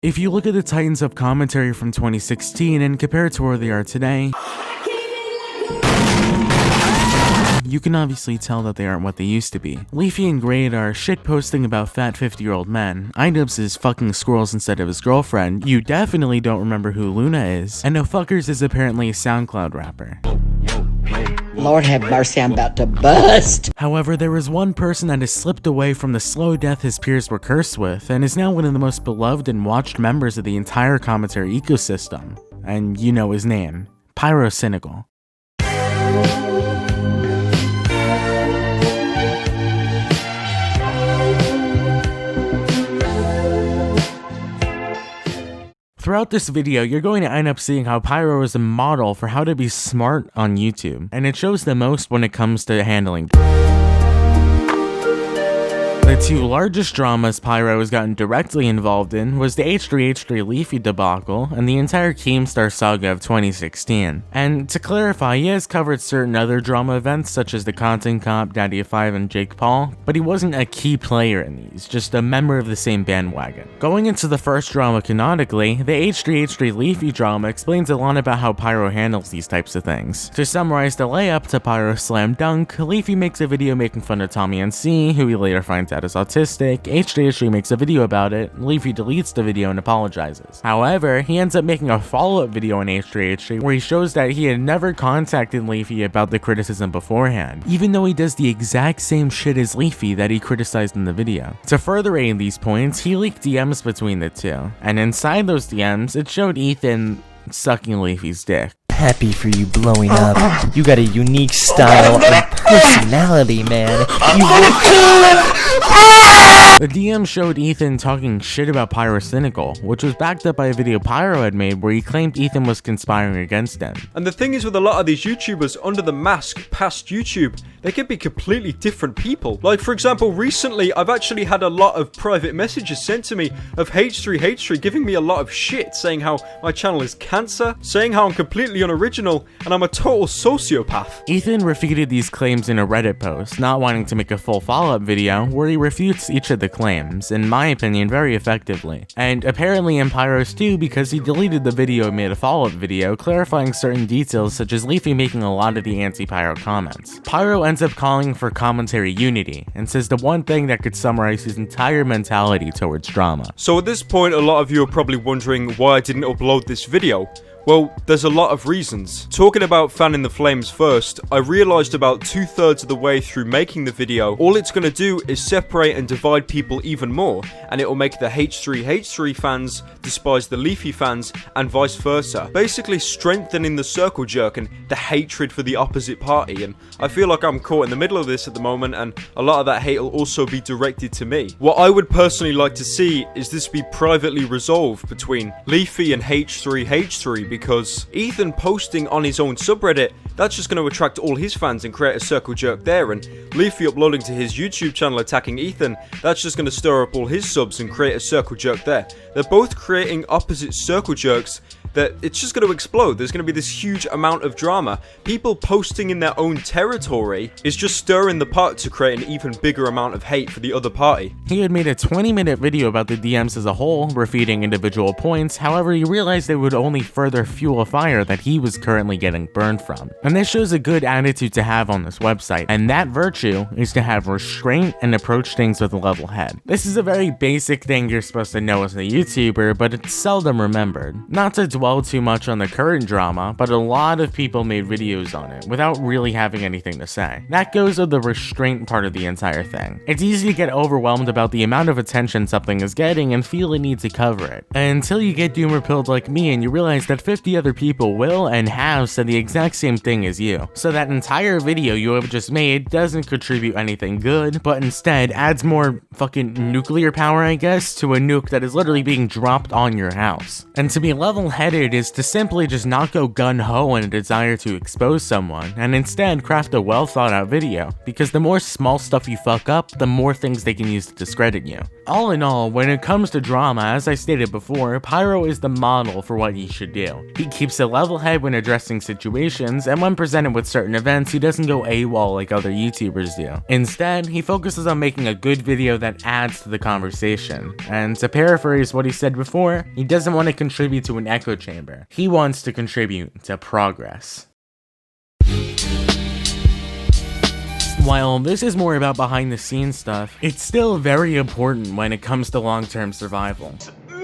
If you look at the Titans Up commentary from 2016 and compare it to where they are today, you can obviously tell that they aren't what they used to be. Leafy and Grade are shitposting about fat 50-year-old men. Idubbbz is fucking squirrels instead of his girlfriend. You definitely don't remember who Luna is. And No Fuckers is apparently a SoundCloud rapper. Lord have mercy, I'm about to bust. However, there is one person that has slipped away from the slow death his peers were cursed with, and is now one of the most beloved and watched members of the entire commentary ecosystem. And you know his name. Pyrocynical. Throughout this video, you're going to end up seeing how Pyro is a model for how to be smart on YouTube, and it shows the most when it comes to handling. The two largest dramas Pyro has gotten directly involved in was the H3H3 Leafy debacle and the entire Keemstar saga of 2016. And to clarify, he has covered certain other drama events such as the Content Comp, Daddy of 5, and Jake Paul, but he wasn't a key player in these, just a member of the same bandwagon. Going into the first drama canonically, the H3H3 Leafy drama explains a lot about how Pyro handles these types of things. To summarize the layup to Pyro's slam dunk, Leafy makes a video making fun of Tommy NC, who he later finds out is autistic. H3H3 makes a video about it, Leafy deletes the video and apologizes. However, he ends up making a follow-up video on H3H3 where he shows that he had never contacted Leafy about the criticism beforehand, even though he does the exact same shit as Leafy that he criticized in the video. To further aid these points, he leaked DMs between the two, and inside those DMs, it showed Ethan sucking Leafy's dick. Happy for you blowing up. You got a unique style and personality, man. The DM showed Ethan talking shit about Pyrocynical, which was backed up by a video Pyro had made where he claimed Ethan was conspiring against him. And the thing is with a lot of these YouTubers under the mask past YouTube, they can be completely different people. Like for example, recently I've actually had a lot of private messages sent to me of H3H3 giving me a lot of shit, saying how my channel is cancer, saying how I'm completely unoriginal, and I'm a total sociopath. Ethan refuted these claims in a Reddit post, not wanting to make a full follow-up video where he refutes each of the claims, in my opinion, very effectively. And apparently in Pyro's too, because he deleted the video and made a follow-up video clarifying certain details such as Leafy making a lot of the anti-Pyro comments. Pyro ends up calling for commentary unity, and says the one thing that could summarize his entire mentality towards drama. So at this point, a lot of you are probably wondering why I didn't upload this video. Well, there's a lot of reasons. Talking about fanning the flames first, I realised about 2/3 of the way through making the video, all it's going to do is separate and divide people even more, and it will make the H3H3 fans despise the Leafy fans, and vice versa. Basically strengthening the circle jerk and the hatred for the opposite party, and I feel like I'm caught in the middle of this at the moment, and a lot of that hate will also be directed to me. What I would personally like to see is this be privately resolved between Leafy and H3H3, because Ethan posting on his own subreddit, that's just going to attract all his fans and create a circle jerk there, and Leafy uploading to his YouTube channel attacking Ethan, that's just going to stir up all his subs and create a circle jerk there. They're both creating opposite circle jerks that it's just going to explode. There's going to be this huge amount of drama. People posting in their own territory is just stirring the pot to create an even bigger amount of hate for the other party. He had made a 20-minute video about the DMs as a whole, refuting individual points, however he realized it would only further fuel a fire that he was currently getting burned from. And this shows a good attitude to have on this website, and that virtue is to have restraint and approach things with a level head. This is a very basic thing you're supposed to know as a YouTuber, but it's seldom remembered. Not to dwell too much on the current drama, but a lot of people made videos on it without really having anything to say. That goes with the restraint part of the entire thing. It's easy to get overwhelmed about the amount of attention something is getting and feel a need to cover it, until you get doomer-pilled like me and you realize that 50 other people will and have said the exact same thing as you. So that entire video you have just made doesn't contribute anything good, but instead adds more fucking nuclear power, I guess, to a nuke that is literally being dropped on your house. And to be level-headed added is to simply just not go gun-ho in a desire to expose someone, and instead craft a well thought out video, because the more small stuff you fuck up, the more things they can use to discredit you. All in all, when it comes to drama, as I stated before, Pyro is the model for what you should do. He keeps a level head when addressing situations, and when presented with certain events, he doesn't go AWOL like other YouTubers do. Instead, he focuses on making a good video that adds to the conversation. And to paraphrase what he said before, he doesn't want to contribute to an echo chamber. He wants to contribute to progress. While this is more about behind the scenes stuff, it's still very important when it comes to long-term survival.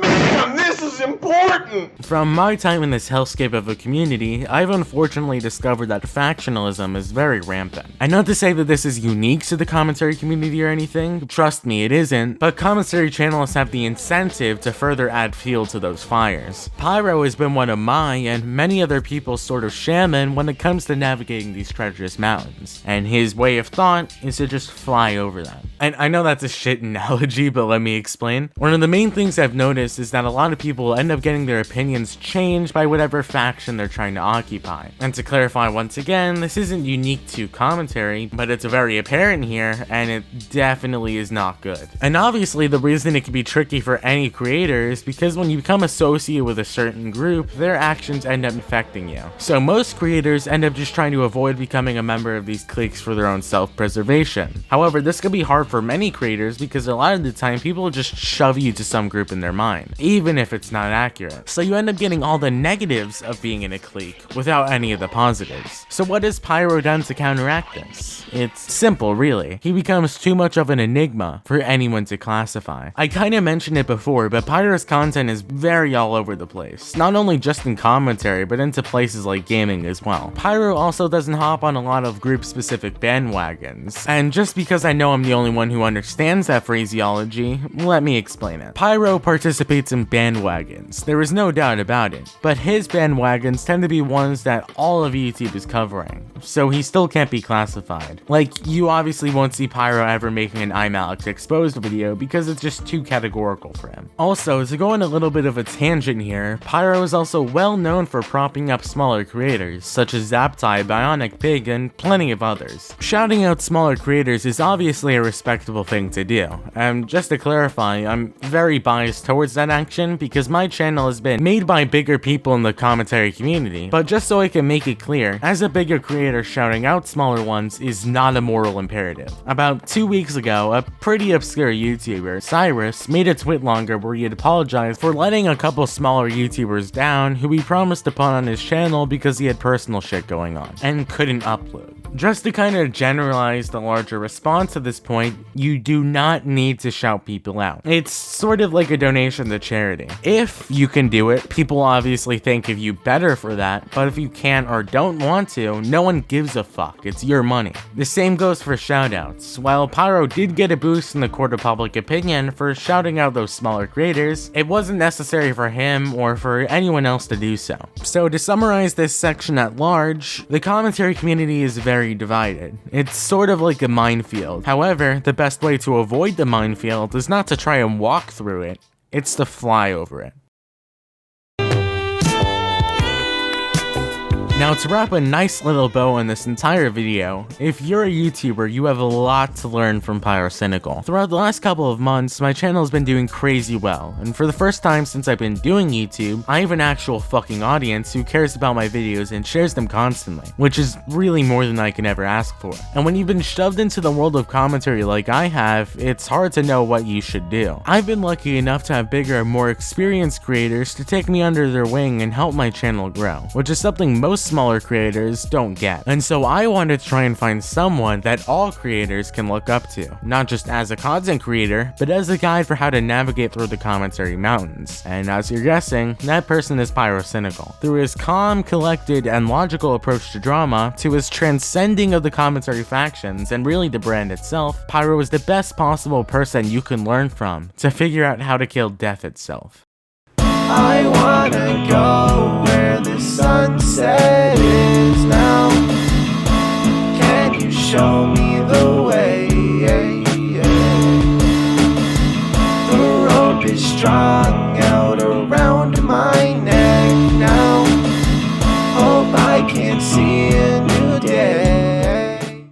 Man, this is important! From my time in this hellscape of a community, I've unfortunately discovered that factionalism is very rampant. And not to say that this is unique to the commentary community or anything, trust me, it isn't, but commentary channels have the incentive to further add fuel to those fires. Pyro has been one of my and many other people's sort of shaman when it comes to navigating these treacherous mountains, and his way of thought is to just fly over them. And I know that's a shit analogy, but let me explain. One of the main things I've noticed is that a lot of people end up getting their opinions changed by whatever faction they're trying to occupy. And to clarify once again, this isn't unique to commentary, but it's very apparent here, and it definitely is not good. And obviously the reason it can be tricky for any creator is because when you become associated with a certain group, their actions end up affecting you. So most creators end up just trying to avoid becoming a member of these cliques for their own self-preservation. However, this can be hard for many creators because a lot of the time people just shove you to some group in their mind, even if it's not accurate. So you end up getting all the negatives of being in a clique without any of the positives. So what has Pyro done to counteract this? It's simple, really. He becomes too much of an enigma for anyone to classify. I kinda mentioned it before, but Pyro's content is very all over the place. Not only just in commentary, but into places like gaming as well. Pyro also doesn't hop on a lot of group-specific bandwagons. And just because I know I'm the only one who understands that phraseology, let me explain it. Pyro participates in bandwagons, there is no doubt about it, but his bandwagons tend to be ones that all of YouTube is covering, so he still can't be classified. Like, you obviously won't see Pyro ever making an I'm Alex Exposed video because it's just too categorical for him. Also, to go on a little bit of a tangent here, Pyro is also well known for propping up smaller creators, such as Zaptai, Bionic Pig, and plenty of others. Shouting out smaller creators is obviously a respectable thing to do, and just to clarify, I'm very biased towards that action because my channel has been made by bigger people in the commentary community, but just so I can make it clear, as a bigger creator, shouting out smaller ones is not a moral imperative. About 2 weeks ago, a pretty obscure YouTuber, Cyrus, made a tweet longer where he had apologized for letting a couple smaller YouTubers down who he promised to put on his channel because he had personal shit going on and couldn't upload. Just to kind of generalize the larger response at this point, you do not need to shout people out. It's sort of like a donation to charity. If you can do it, people obviously think of you better for that, but if you can't or don't want to, no one gives a fuck, it's your money. The same goes for shoutouts. While Pyro did get a boost in the court of public opinion for shouting out those smaller creators, it wasn't necessary for him or for anyone else to do so. So to summarize this section at large, the commentary community is very divided. It's sort of like a minefield. However, the best way to avoid the minefield is not to try and walk through it, it's to fly over it. Now, to wrap a nice little bow on this entire video, if you're a YouTuber, you have a lot to learn from Pyrocynical. Throughout the last couple of months, my channel has been doing crazy well, and for the first time since I've been doing YouTube, I have an actual fucking audience who cares about my videos and shares them constantly, which is really more than I can ever ask for. And when you've been shoved into the world of commentary like I have, it's hard to know what you should do. I've been lucky enough to have bigger, more experienced creators to take me under their wing and help my channel grow, which is something most smaller creators don't get. And so I wanted to try and find someone that all creators can look up to, not just as a content creator, but as a guide for how to navigate through the commentary mountains. And as you're guessing, that person is Pyrocynical. Through his calm, collected, and logical approach to drama, to his transcending of the commentary factions, and really the brand itself, Pyro is the best possible person you can learn from to figure out how to kill death itself. I wanna go where the sunset is now. Can you show me the way? The rope is strong.